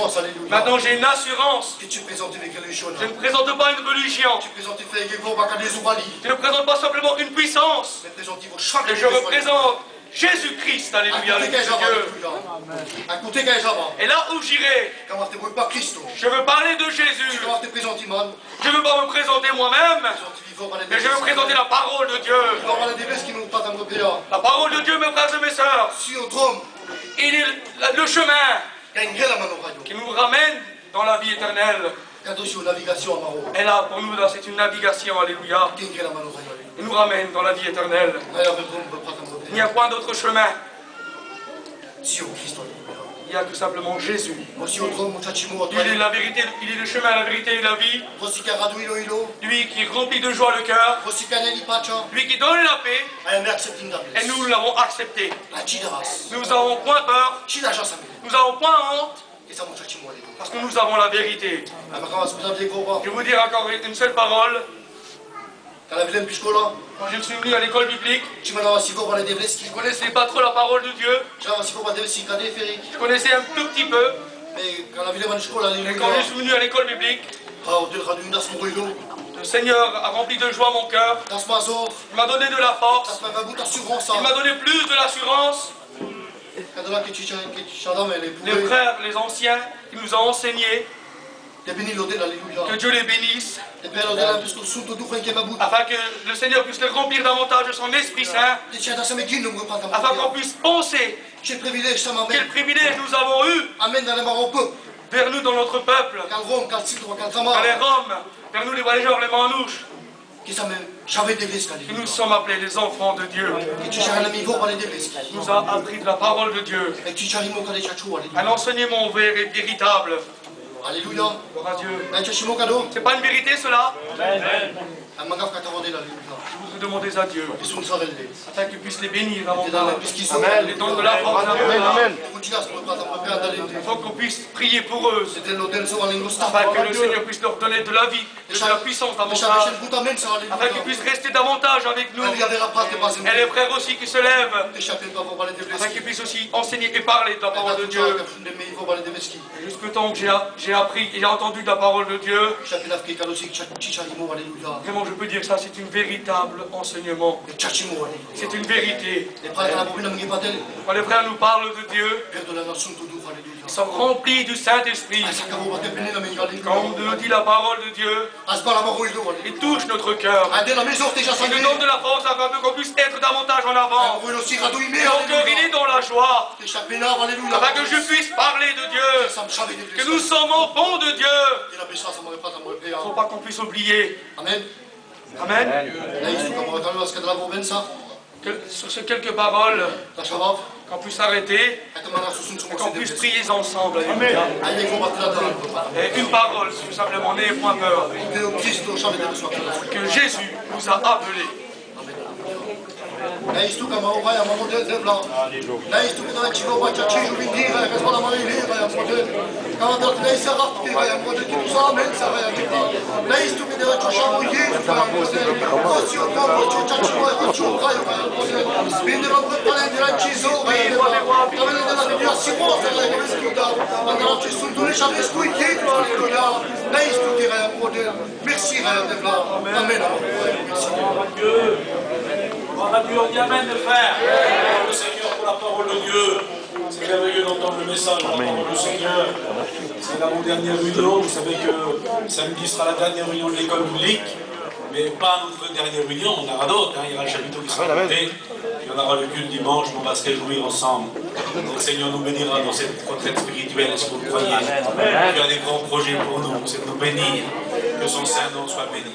assurance, alléluia. Maintenant j'ai une assurance. Que tu présentes une religion. Je ne présente pas une religion. Tu présentes une feuille de Bakadé Zoubali. Je ne présente pas simplement une puissance. Mais présente vos chaque. Mais je représente Jésus-Christ, alléluia, le Fils de Dieu. Écoutez, Gaïjaba. Et là où j'irai, Comment te vois pas Christ? je veux parler de Jésus. Comment te présenter, man? Je ne veux pas me présenter moi-même, mais je veux présenter la parole de Dieu. La parole de Dieu, mes frères et mes sœurs. Il est le chemin qui nous ramène dans la vie éternelle. Et là, pour nous, c'est une navigation, alléluia. Il nous ramène dans la vie éternelle. Il n'y a point d'autre chemin. Il y a tout simplement Jésus. Il est la vérité, il est le chemin, la vérité et la vie. Lui qui remplit de joie le cœur. Lui qui donne la paix. Et nous l'avons accepté. Nous n'avons point peur. Nous n'avons point honte. Parce que nous avons la vérité. Je vais vous dire encore une seule parole. Quand je suis venu à l'école biblique, je ne connaissais pas trop la parole de Dieu. Je connaissais un tout petit peu. Et quand je suis venu à l'école biblique, le Seigneur a rempli de joie mon cœur. Il m'a donné de la force. Il m'a donné plus de l'assurance. Les frères, les anciens, qui nous ont enseigné. Que Dieu les bénisse. Afin que le Seigneur puisse les remplir davantage de son Esprit Saint. Afin qu'on puisse penser quel privilège nous avons eu vers nous dans notre peuple. Vers les Roms, vers nous les voyageurs, les manouches. Que nous sommes appelés les enfants de Dieu. Il nous a appris de la parole de Dieu. Un enseignement véritable. Alléluia. Gloire à Dieu. C'est pas une vérité cela? Amen. Je voudrais demander à Dieu afin qu'il puisse les bénir davantage. Les dons de la force. Amen. Il faut qu'on puisse prier pour eux. Afin que le Seigneur puisse leur donner de la vie, de la puissance davantage. Afin qu'ils puissent rester davantage avec nous. Et les frères aussi qui se lèvent. Afin qu'ils puissent aussi enseigner et parler de la parole de Dieu. Jusqu'au temps que j'ai appris et j'ai entendu de la parole de Dieu. Vraiment, je peux dire que ça, c'est une véritable enseignement. C'est une vérité. Quand les frères nous parlent de Dieu, ils sont remplis du Saint-Esprit. Comme nous dit la parole de Dieu, il touche notre cœur. Il nous donne de la force afin qu'on puisse être davantage en avant. Et mon cœur, il est dans la joie. Afin que je puisse parler de Dieu. Que nous sommes enfants de Dieu. Il ne faut pas qu'on puisse oublier. Amen. Amen. Sur ces quelques paroles, qu'on puisse arrêter et qu'on puisse prier ensemble. Amen. Et une parole, tout simplement, n'ayez point peur. Que Jésus nous a appelés. Gloire à Dieu, on dit Amen, mes frères. Le Seigneur pour la parole de Dieu. C'est merveilleux d'entendre le message de la parole du Seigneur. C'est l'avant-dernière réunion. Vous savez que samedi sera la dernière réunion de l'école biblique. Mais pas notre dernière réunion, on en aura d'autres. Il y aura le chapiteau qui sera monté. Il y en aura le culte dimanche, on va se réjouir ensemble. Donc le Seigneur nous bénira dans cette retraite spirituelle, si vous le croyez. Il y a des grands projets pour nous, c'est de nous bénir. Que son Saint-Nom soit béni.